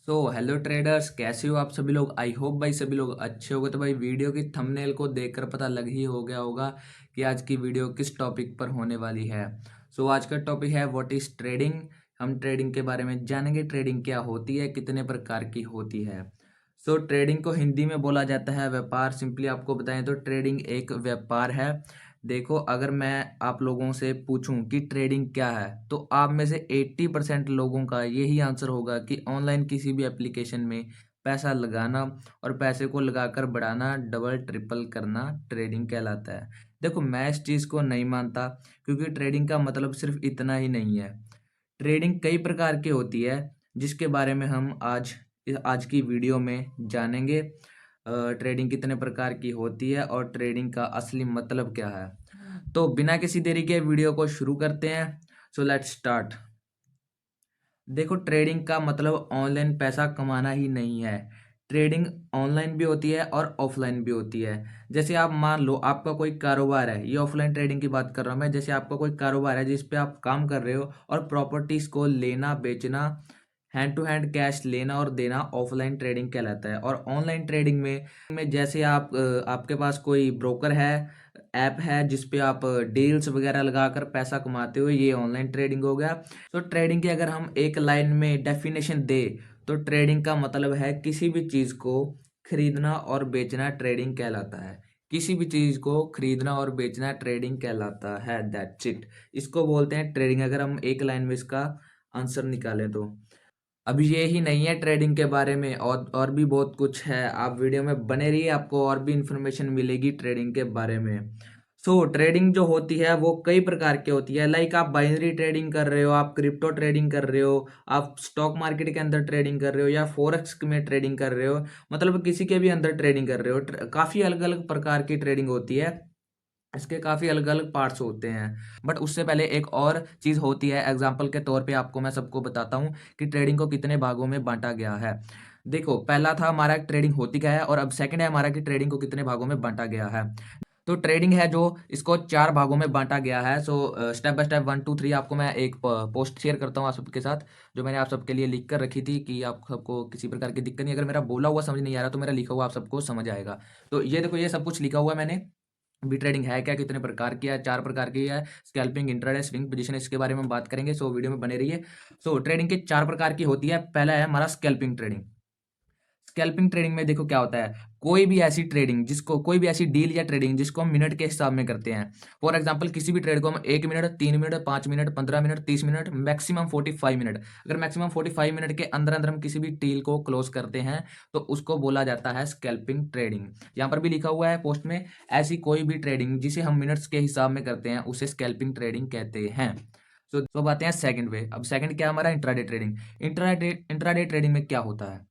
Hello traders, कैसे हो आप सभी लोग। आई होप भाई सभी लोग अच्छे होंगे। तो भाई वीडियो की थंबनेल को देखकर पता लग ही हो गया होगा कि आज की वीडियो किस टॉपिक पर होने वाली है। आज का टॉपिक है व्हाट इज ट्रेडिंग। हम ट्रेडिंग के बारे में जानेंगे, ट्रेडिंग क्या होती है, कितने प्रकार की होती है। ट्रेडिंग को हिंदी में बोला जाता है व्यापार। सिंपली आपको बताएं तो ट्रेडिंग एक व्यापार है। देखो, अगर मैं आप लोगों से पूछूं कि ट्रेडिंग क्या है तो आप में से 80% लोगों का यही आंसर होगा कि ऑनलाइन किसी भी एप्लीकेशन में पैसा लगाना और पैसे को लगाकर बढ़ाना, डबल ट्रिपल करना ट्रेडिंग कहलाता है। देखो, मैं इस चीज़ को नहीं मानता, क्योंकि ट्रेडिंग का मतलब सिर्फ इतना ही नहीं है। ट्रेडिंग कई प्रकार की होती है, जिसके बारे में हम आज की वीडियो में जानेंगे। ट्रेडिंग कितने प्रकार की होती है और ट्रेडिंग का असली मतलब क्या है। तो बिना किसी देरी के वीडियो को शुरू करते हैं। Let's start. देखो, ट्रेडिंग का मतलब ऑनलाइन पैसा कमाना ही नहीं है। ट्रेडिंग ऑनलाइन भी होती है और ऑफलाइन भी होती है। जैसे आप मान लो आपका कोई कारोबार है, ये ऑफलाइन ट्रेडिंग की बात कर रहा हूँ मैं। जैसे आपका कोई कारोबार है जिस पे आप काम कर रहे हो और प्रॉपर्टीज को लेना बेचना, हैंड टू हैंड कैश लेना और देना ऑफलाइन ट्रेडिंग कहलाता है। और ऑनलाइन ट्रेडिंग में जैसे आपके पास कोई ब्रोकर है, ऐप है जिस पे आप डील्स वगैरह लगाकर पैसा कमाते हो, ये ऑनलाइन ट्रेडिंग हो गया। ट्रेडिंग की अगर हम एक लाइन में डेफिनेशन दे तो ट्रेडिंग का मतलब है किसी भी चीज को खरीदना और बेचना ट्रेडिंग कहलाता है। किसी भी चीज को खरीदना और बेचना ट्रेडिंग कहलाता है। That's it. इसको बोलते हैं ट्रेडिंग, अगर हम एक लाइन में इसका आंसर निकालें तो। अभी ये ही नहीं है ट्रेडिंग के बारे में, और भी बहुत कुछ है। आप वीडियो में बने रहिए, आपको और भी इंफॉर्मेशन मिलेगी ट्रेडिंग के बारे में। ट्रेडिंग जो होती है वो कई प्रकार की होती है। लाइक आप बाइनरी ट्रेडिंग कर रहे हो, आप क्रिप्टो ट्रेडिंग कर रहे हो, आप स्टॉक मार्केट के अंदर ट्रेडिंग कर रहे हो, या फॉरेक्स में ट्रेडिंग कर रहे हो, मतलब किसी के भी अंदर ट्रेडिंग कर रहे हो। काफी अलग अलग प्रकार की ट्रेडिंग होती है। इसके काफी अलग अलग पार्ट्स होते हैं। बट उससे पहले एक और चीज होती है। एग्जाम्पल के तौर पे आपको मैं सबको बताता हूँ कि ट्रेडिंग को कितने भागों में बांटा गया है। देखो, पहला था हमारा ट्रेडिंग होती क्या है, और अब सेकंड है हमारा कि ट्रेडिंग को कितने भागों में बांटा गया है। ट्रेडिंग है जो, इसको चार भागों में बांटा गया है। स्टेप बाय स्टेप 1 2 3 आपको मैं एक पोस्ट शेयर करता हूँ आप सबके साथ, जो मैंने आप सबके लिए लिख कर रखी थी कि आप सबको किसी प्रकार की दिक्कत नहीं। अगर मेरा बोला हुआ समझ नहीं आ रहा तो मेरा लिखा हुआ आप सबको समझ आएगा। तो ये देखो, ये सब कुछ लिखा हुआ है मैंने। अभी ट्रेडिंग है क्या, कितने प्रकार की है, चार प्रकार की है। स्कैल्पिंग, इंट्राडे, स्विंग पोजीशन, इसके बारे में हम बात करेंगे। वीडियो में बने रहिए। ट्रेडिंग के चार प्रकार की होती है। पहला है हमारा स्कैल्पिंग ट्रेडिंग। स्कैल्पिंग ट्रेडिंग में देखो क्या होता है, कोई भी ऐसी डील या ट्रेडिंग जिसको हम मिनट के हिसाब में करते हैं। फॉर एग्जांपल, किसी भी ट्रेड को हम 1 minute, 3 minute, 5 minute, 15 minute, 30 minute, maximum 45 minute, अगर मैक्सिमम 45 मिनट के अंदर अंदर हम किसी भी डील को क्लोज करते हैं तो उसको बोला जाता है स्कैल्पिंग ट्रेडिंग। यहाँ पर भी लिखा हुआ है पोस्ट में, ऐसी कोई भी ट्रेडिंग जिसे हम मिनट्स के हिसाब में करते हैं उसे स्कैल्पिंग ट्रेडिंग कहते हैं। अब आते हैं सेकंड वे। अब सेकंड क्या है हमारा, इंट्राडे ट्रेडिंग। इंट्राडे ट्रेडिंग में क्या होता है,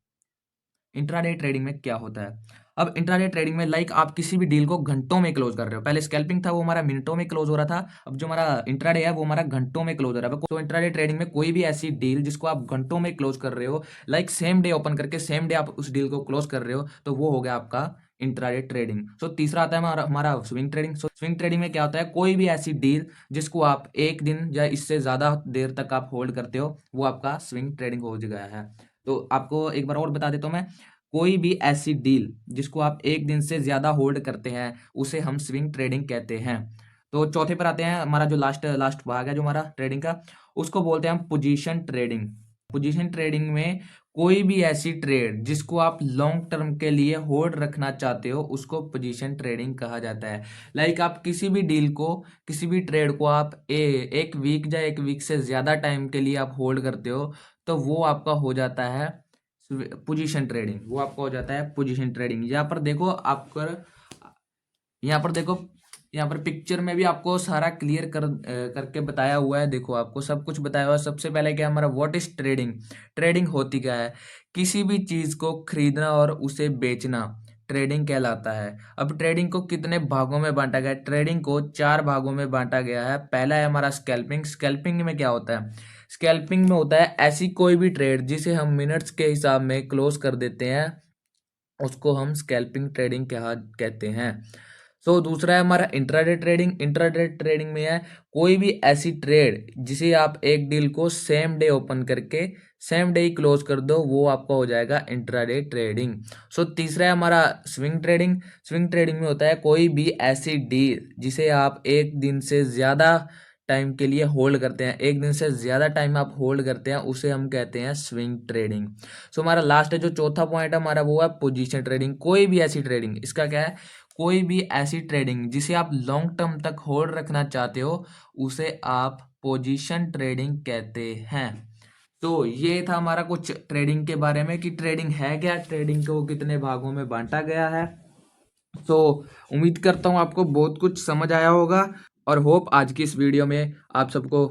इंट्राडे ट्रेडिंग में क्या होता है। अब इंट्राडे ट्रेडिंग में लाइक आप किसी भी डील को घंटों में क्लोज कर रहे हो। पहले स्कैल्पिंग था वो हमारा मिनटों में क्लोज हो रहा था, अब जो हमारा इंट्राडे है वो हमारा घंटों में क्लोज हो रहा है। तो इंट्राडे ट्रेडिंग में कोई भी ऐसी डील जिसको आप घंटों में क्लोज कर रहे हो, लाइक सेम डे ओपन करके सेम डे आप उस डील को क्लोज कर रहे हो, तो वो हो गया आपका इंट्राडे ट्रेडिंग। तीसरा आता है हमारा हमारा स्विंग ट्रेडिंग। स्विंग ट्रेडिंग में क्या होता है, कोई भी ऐसी डील जिसको आप एक दिन या इससे ज्यादा देर तक आप होल्ड करते हो, वो आपका स्विंग ट्रेडिंग हो गया है। तो आपको एक बार और बता देता हूं मैं, कोई भी ऐसी डील जिसको आप एक दिन से ज्यादा होल्ड करते हैं उसे हम स्विंग ट्रेडिंग कहते हैं। तो चौथे पर आते हैं, हमारा जो लास्ट लास्ट भाग है जो हमारा ट्रेडिंग का, उसको बोलते हैं हम पोजीशन ट्रेडिंग। पोजीशन ट्रेडिंग में कोई भी ऐसी ट्रेड जिसको आप लॉन्ग टर्म के लिए होल्ड रखना चाहते हो उसको पोजीशन ट्रेडिंग कहा जाता है। लाइक आप किसी भी डील को, किसी भी ट्रेड को आप एक वीक या एक वीक से ज्यादा टाइम के लिए आप होल्ड करते हो, तो वो आपका हो जाता है पोजीशन ट्रेडिंग। वो आपका हो जाता है पोजीशन ट्रेडिंग। यहाँ पर देखो आपका, यहाँ पर देखो, यहाँ पर पिक्चर में भी आपको सारा क्लियर करके बताया हुआ है। देखो, आपको सब कुछ बताया हुआ है। सबसे पहले क्या हमारा व्हाट इज ट्रेडिंग। ट्रेडिंग होती क्या है, किसी भी चीज को खरीदना और उसे बेचना ट्रेडिंग कहलाता है। अब ट्रेडिंग को कितने भागों में बांटा गया है, ट्रेडिंग को चार भागों में बांटा गया है। पहला है हमारा स्कैल्पिंग। स्कैल्पिंग में क्या होता है, स्कैल्पिंग में होता है ऐसी कोई भी ट्रेड जिसे हम मिनट्स के हिसाब में क्लोज कर देते हैं, उसको हम स्कैल्पिंग ट्रेडिंग कहते हैं। सो दूसरा है हमारा इंट्राडे ट्रेडिंग। इंट्राडे ट्रेडिंग में है कोई भी ऐसी ट्रेड जिसे आप एक डील को सेम डे ओपन करके सेम डे ही क्लोज कर दो, वो आपका हो जाएगा इंट्राडे ट्रेडिंग। सो तीसरा है हमारा स्विंग ट्रेडिंग। स्विंग ट्रेडिंग में होता है कोई भी ऐसी डील जिसे आप एक दिन से ज़्यादा टाइम के लिए होल्ड करते हैं, एक दिन से ज़्यादा टाइम आप होल्ड करते हैं, उसे हम कहते हैं स्विंग ट्रेडिंग। सो हमारा लास्ट है जो चौथा पॉइंट है हमारा, वो है पोजीशन ट्रेडिंग। कोई भी ऐसी ट्रेडिंग, इसका क्या है, कोई भी ऐसी ट्रेडिंग जिसे आप लॉन्ग टर्म तक होल्ड रखना चाहते हो, उसे आप पोजीशन ट्रेडिंग कहते हैं। तो ये था हमारा कुछ ट्रेडिंग के बारे में कि ट्रेडिंग है क्या, ट्रेडिंग को कितने भागों में बांटा गया है। तो उम्मीद करता हूँ आपको बहुत कुछ समझ आया होगा और होप आज की इस वीडियो में आप सबको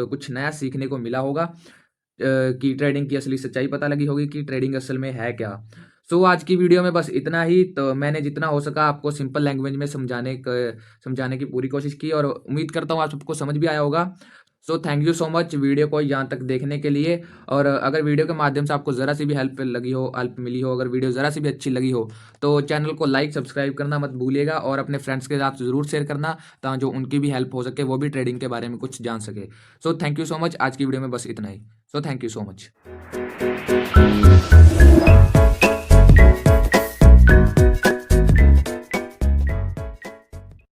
कुछ नया सीखने को मिला होगा, कि ट्रेडिंग की असली सच्चाई पता लगी होगी कि ट्रेडिंग असल में है क्या। सो आज की वीडियो में बस इतना ही। तो मैंने जितना हो सका आपको सिंपल लैंग्वेज में समझाने की पूरी कोशिश की और उम्मीद करता हूँ आप सबको समझ भी आया होगा। सो thank you so much video को यहाँ तक देखने के लिए। और अगर वीडियो के माध्यम से आपको ज़रा सी भी हेल्प मिली हो, अगर वीडियो ज़रा सी भी अच्छी लगी हो, तो चैनल को लाइक सब्सक्राइब करना मत भूलिएगा और अपने फ्रेंड्स के साथ ज़रूर शेयर करना, ताकि जो उनकी भी हेल्प हो सके, वो भी ट्रेडिंग के बारे में कुछ जान सके। So thank you so much. आज की वीडियो में बस इतना ही। So thank you so much.